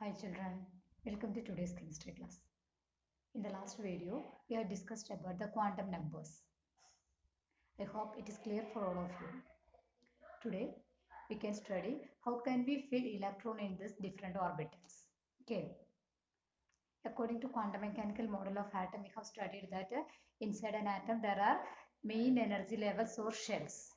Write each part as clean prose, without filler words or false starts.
Hi children, welcome to today's chemistry class. In the last video, we have discussed about the quantum numbers. I hope it is clear for all of you. Today, we can study how can we fit electron in these different orbitals. Okay. According to quantum mechanical model of atom, we have studied that inside an atom there are main energy levels or shells.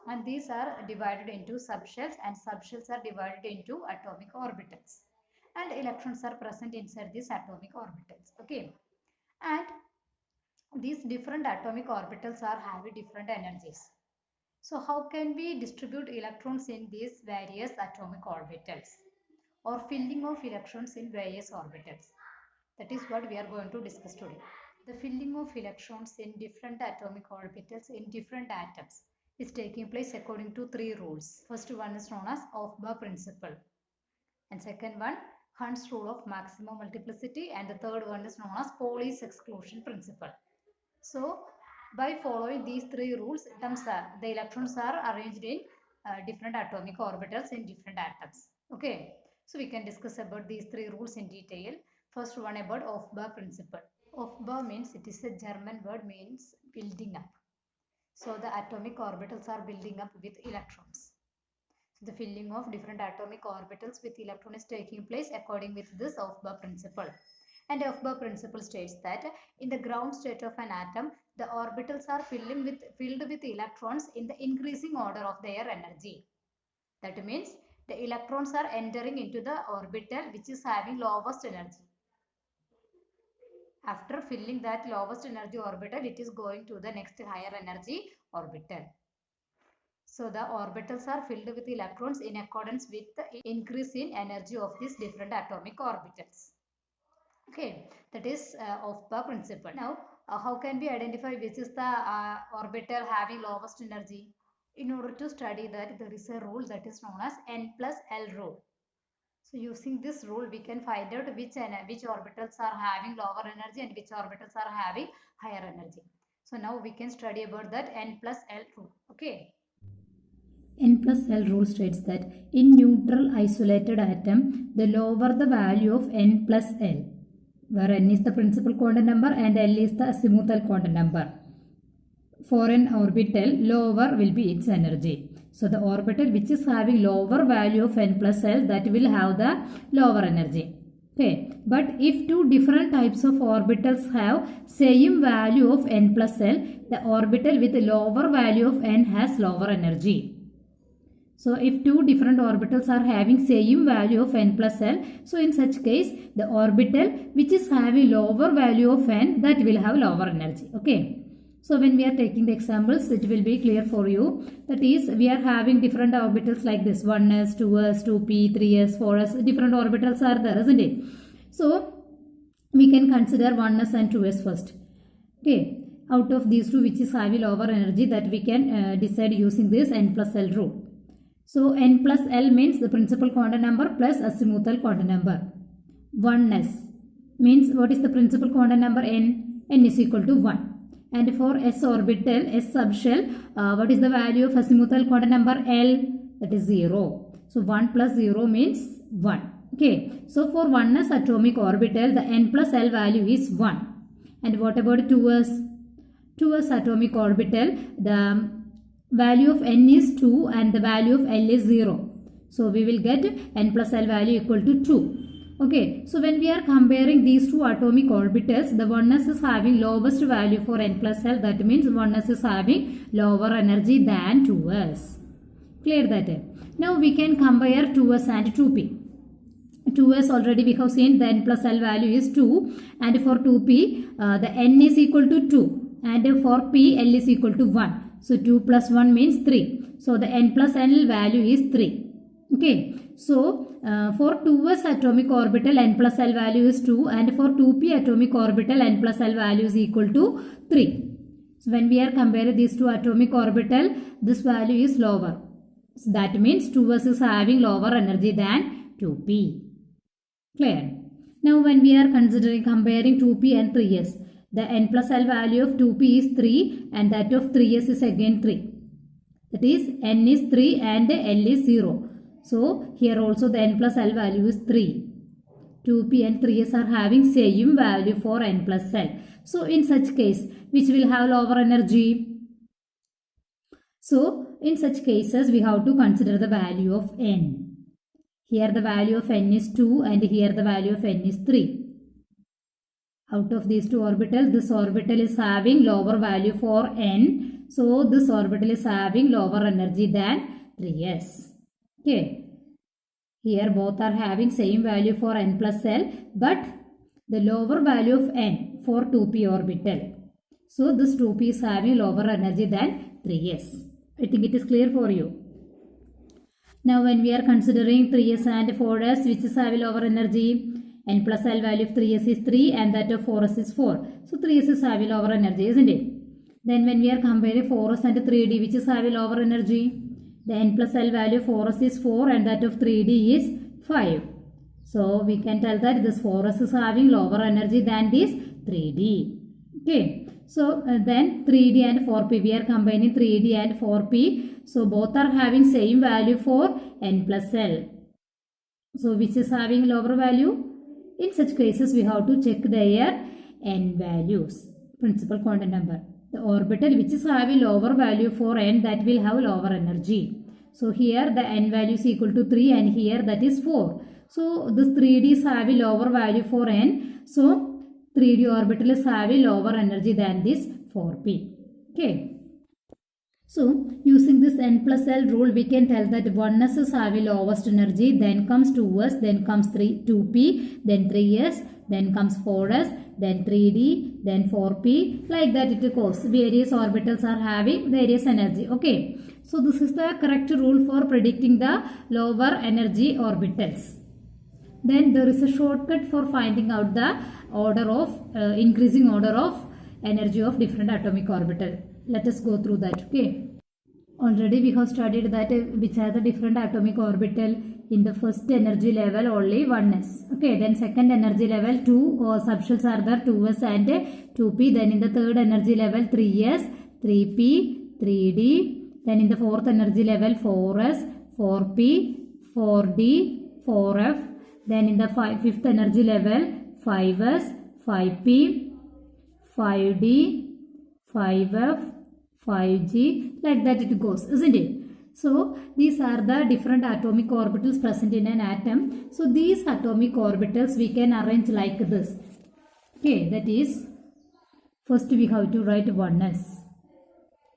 And these are divided into subshells, and subshells are divided into atomic orbitals. And electrons are present inside these atomic orbitals. Okay. And these different atomic orbitals are having different energies. So how can we distribute electrons in these various atomic orbitals or filling of electrons in various orbitals? That is what we are going to discuss today. The filling of electrons in different atomic orbitals in different atoms is taking place according to three rules. First one is known as Aufbau principle, and second one Hund's rule of maximum multiplicity, and the third one is known as Pauli's exclusion principle. So by following these three rules, the electrons are arranged in different atomic orbitals in different atoms. Okay, so we can discuss about these three rules in detail. First one about Aufbau principle. Aufbau means, it is a German word, means building up. So the atomic orbitals are building up with electrons. So the filling of different atomic orbitals with electron is taking place according with this Aufbau principle. And Aufbau principle states that in the ground state of an atom, the orbitals are filled with electrons in the increasing order of their energy. That means the electrons are entering into the orbital which is having lowest energy. After filling that lowest energy orbital, it is going to the next higher energy orbital. So the orbitals are filled with electrons in accordance with the increase in energy of these different atomic orbitals. Okay, that is Aufbau principle. Now, how can we identify which is the orbital having lowest energy? In order to study that, there is a rule that is known as N plus L rule. So using this rule, we can find out which orbitals are having lower energy and which orbitals are having higher energy. So now we can study about that N plus L rule. Okay. N plus L rule states that in neutral isolated atom, the lower the value of N plus L, where N is the principal quantum number and L is the azimuthal quantum number. For an orbital, lower will be its energy. So the orbital which is having lower value of N plus L, that will have the lower energy. Okay, but if two different types of orbitals have same value of N plus L, the orbital with lower value of N has lower energy. So if two different orbitals are having same value of N plus L, so in such case the orbital which is having lower value of N, that will have lower energy. Okay. So when we are taking the examples, it will be clear for you. That is, we are having different orbitals like this, 1s, 2s, 2p, 3s, 4s, different orbitals are there, isn't it? So we can consider 1s and 2s first. Okay. Out of these two which is having lower energy, that we can decide using this N plus L rule. So N plus L means the principal quantum number plus azimuthal quantum number. 1s means what is the principal quantum number? N. N is equal to 1. And for S orbital, S subshell, what is the value of azimuthal quantum number? L. That is 0. So 1 plus 0 means 1. Okay. So for 1s atomic orbital, the N plus L value is 1. And what about 2s? 2s atomic orbital, the value of N is 2 and the value of L is 0. So we will get N plus L value equal to 2. Okay, so when we are comparing these two atomic orbitals, the 1s is having lowest value for N plus L. That means 1s is having lower energy than 2s. Clear that? Now we can compare 2s and 2p. 2s already we have seen the N plus L value is 2, and for 2p the N is equal to 2, and for p L is equal to 1. So 2 plus 1 means 3. So the N plus L value is 3. Okay. So for 2s atomic orbital, N plus L value is 2, and for 2p atomic orbital, N plus L value is equal to 3. So when we are comparing these two atomic orbital, this value is lower. So that means 2s is having lower energy than 2p. Clear? Now when we are comparing 2p and 3s, the N plus L value of 2p is 3 and that of 3s is again 3. That is, N is 3 and L is 0. So here also the N plus L value is 3. 2p and 3s are having same value for n plus L. So in such case, which will have lower energy? So in such cases, we have to consider the value of n. Here the value of n is 2 and here the value of n is 3. Out of these two orbitals, this orbital is having lower value for n. So this orbital is having lower energy than 3s. Okay. Here both are having same value for n plus L, but the lower value of n for 2p orbital. So this 2p is having lower energy than 3s. I think it is clear for you. Now when we are considering 3s and 4s, which is having lower energy? N plus L value of 3s is 3 and that of 4s is 4. So 3s is having lower energy, isn't it? Then when we are comparing 4s and 3d, which is having lower energy? The n plus L value of 4s is 4 and that of 3d is 5. So we can tell that this 4s is having lower energy than this 3d. Okay. So then 3d and 4p, we are combining 3d and 4p. So both are having same value for n plus L. So which is having lower value? In such cases, we have to check their n values, principal quantum number. The orbital which is having lower value for n, that will have lower energy. So here the n value is equal to 3 and here that is 4. So this 3d is having lower value for n. So 3d orbital is having lower energy than this 4p. Okay. So using this n plus L rule, we can tell that 1s is having lowest energy, then comes 2s, then comes 2p, then 3s, then comes 4s, then 3d, then 4p. Like that it goes. Various orbitals are having various energy. Okay. So this is the correct rule for predicting the lower energy orbitals. Then there is a shortcut for finding out the order of increasing order of energy of different atomic orbital. Let us go through that. Okay. Already we have studied that which are the different atomic orbital. In the first energy level only 1s. Okay. Then second energy level 2 subshells are there, 2s and 2p. Then in the third energy level 3s, 3p, 3d. Then in the fourth energy level 4s, 4p, 4d, 4f. Then in the fifth energy level 5s, 5p, 5d, 5f, 5g, like that it goes, isn't it? So these are the different atomic orbitals present in an atom. So these atomic orbitals we can arrange like this. Okay, that is, first we have to write 1s.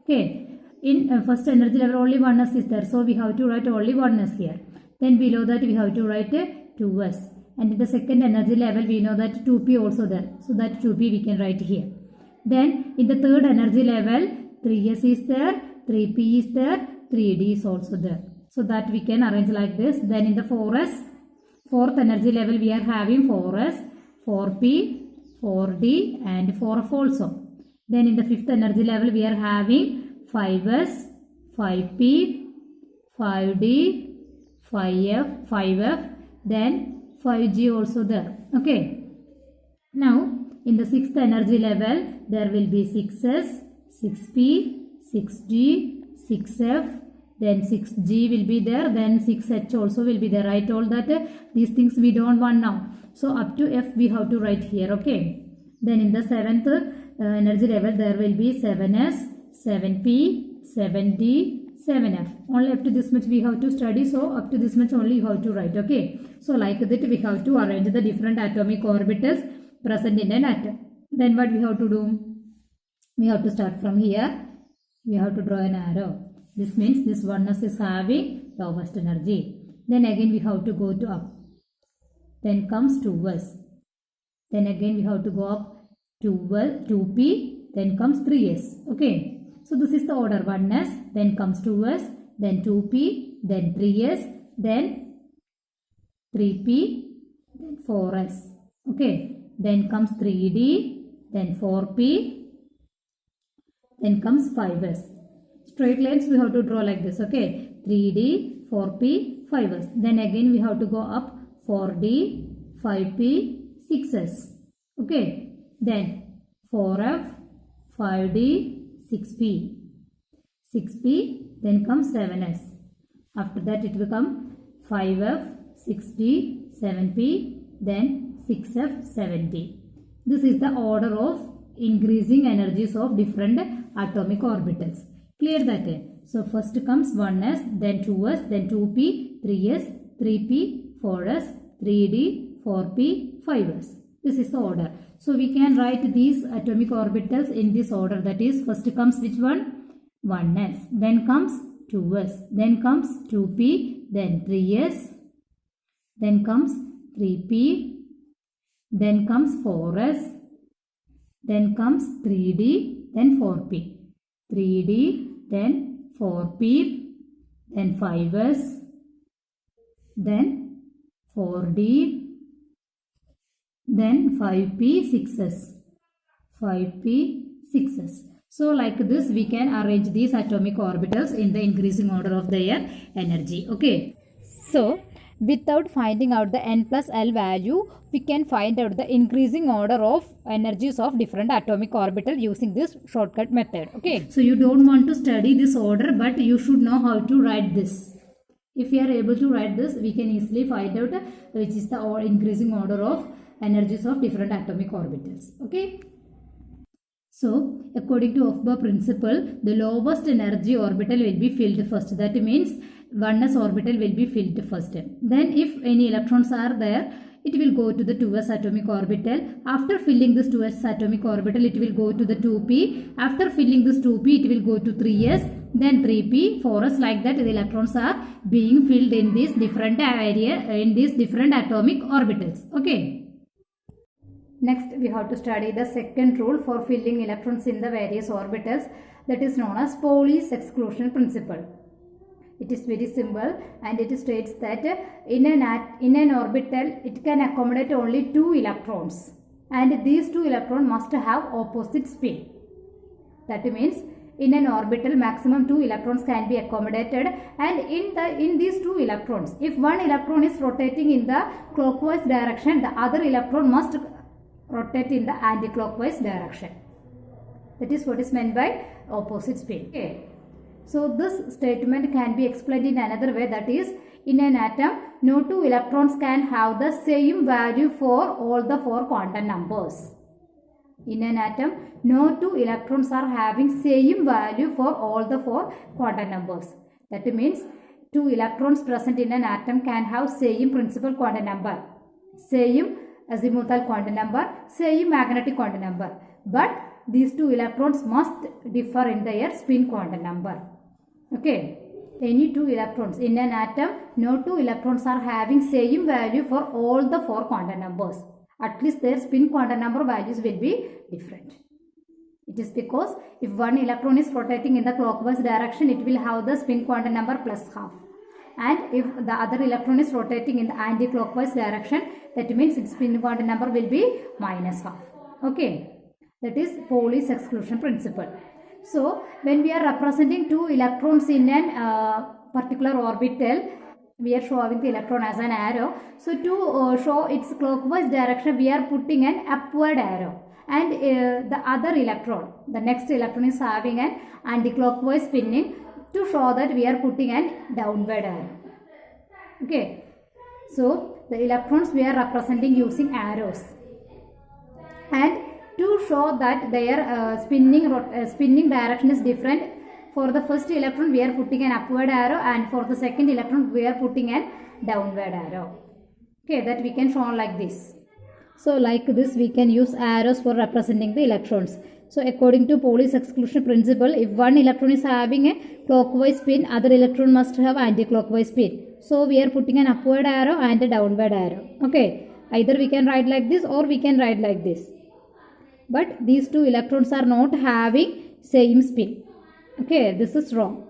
Okay, in first energy level only 1s is there, so we have to write only 1s here. Then below that we have to write 2s. And in the second energy level we know that 2p also there, so that 2p we can write here. Then in the third energy level 3s is there, 3p is there, 3d is also there. So that we can arrange like this. Then in the 4s, fourth energy level we are having 4s, 4p, 4d and 4f also. Then in the fifth energy level we are having 5s, 5p, 5d, 5f, 5f, then 5g also there. Okay. Now in the sixth energy level there will be 6s, 6p, 6d, 6f, then 6g will be there, then 6h also will be there. I told that these things we don't want now. So up to f we have to write here. Okay. Then in the seventh energy level there will be 7s, 7p, 7d, 7f. Only up to this much we have to study. So up to this much only you have to write. Okay. So like that we have to arrange the different atomic orbitals present in an atom. Then what we have to do? We have to start from here. We have to draw an arrow. This means this 1s is having lowest energy. Then again we have to go to up. Then comes 2s. Then again we have to go up 2p. Then comes 3s. Okay. So this is the order. 1s. Then comes 2s. Then 2p. Then 3s. Then 3p. Then 4s. Okay. Then comes 3d. Then 4p. Then comes 5s. Straight lines we have to draw like this. Okay. 3d, 4p, 5s. Then again we have to go up 4d, 5p, 6s. Okay. Then 4f, 5d, 6p. 6p. Then comes 7s. After that it will come 5f, 6d, 7p, then 6f, 70. This is the order of increasing energies of different atomic orbitals. Clear that? So first comes 1s, then 2s, then 2p, 3s, 3p, 4s, 3d, 4p, 5s. This is the order. So we can write these atomic orbitals in this order. That is, first comes which one? 1s, then comes 2s, then comes 2p, then 3s, then comes 3p, then comes 4s, then comes 3d, then 4p, 3d, then 4p, then 5s, then 4d, then 5p, 6s, 5p, 6s. So like this we can arrange these atomic orbitals in the increasing order of their energy. Okay. So without finding out the n plus L value, we can find out the increasing order of energies of different atomic orbital using this shortcut method. Okay. So you don't want to study this order, but you should know how to write this. If we are able to write this, we can easily find out which is the increasing order of energies of different atomic orbitals. Okay. So, according to Aufbau principle, the lowest energy orbital will be filled first. That means 1s orbital will be filled first. Then if any electrons are there, it will go to the 2s atomic orbital. After filling this 2s atomic orbital, it will go to the 2p. After filling this 2p, it will go to 3s, then 3p, 4s. Like that, the electrons are being filled in these different atomic orbitals. Okay. Next, we have to study the second rule for filling electrons in the various orbitals, that is known as Pauli's exclusion principle. It is very simple and it states that in an orbital it can accommodate only 2 electrons and these 2 electrons must have opposite spin. That means in an orbital maximum 2 electrons can be accommodated, and in these 2 electrons, if one electron is rotating in the clockwise direction, the other electron must rotate in the anti-clockwise direction. That is what is meant by opposite spin. Okay. So this statement can be explained in another way, that is, in an atom, no 2 electrons can have the same value for all the 4 quantum numbers. In an atom, no 2 electrons are having same value for all the 4 quantum numbers. That means 2 electrons present in an atom can have same principal quantum number, same azimuthal quantum number, same magnetic quantum number, but these 2 electrons must differ in their spin quantum number. Okay, any 2 electrons in an atom, no 2 electrons are having same value for all the 4 quantum numbers. At least their spin quantum number values will be different. It is because if one electron is rotating in the clockwise direction, it will have the spin quantum number plus half. And if the other electron is rotating in the anti-clockwise direction, that means its spin quantum number will be minus half. Okay, that is Pauli's exclusion principle. So, when we are representing 2 electrons in an particular orbital, we are showing the electron as an arrow. So, to show its clockwise direction, we are putting an upward arrow. And the other electron, the next electron is having an anti-clockwise spinning. To show that, we are putting an downward arrow. Okay. So, the electrons we are representing using arrows. And to show that their spinning direction is different, for the first electron we are putting an upward arrow, and for the second electron we are putting an downward arrow. Okay, that we can show like this. So like this we can use arrows for representing the electrons. So according to Pauli's exclusion principle, if one electron is having a clockwise spin, other electron must have anti-clockwise spin. So we are putting an upward arrow and a downward arrow. Okay, either we can write like this or we can write like this. But these 2 electrons are not having same spin. Okay, this is wrong.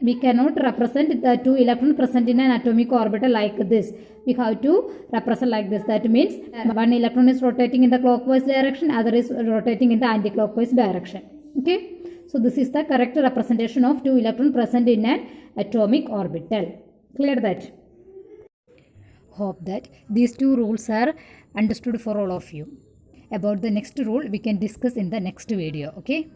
We cannot represent the 2 electrons present in an atomic orbital like this. We have to represent like this. That means one electron is rotating in the clockwise direction, other is rotating in the anti-clockwise direction. Okay, so this is the correct representation of 2 electrons present in an atomic orbital. Clear that? Hope that these 2 rules are understood for all of you. About the next rule, we can discuss in the next video. Okay.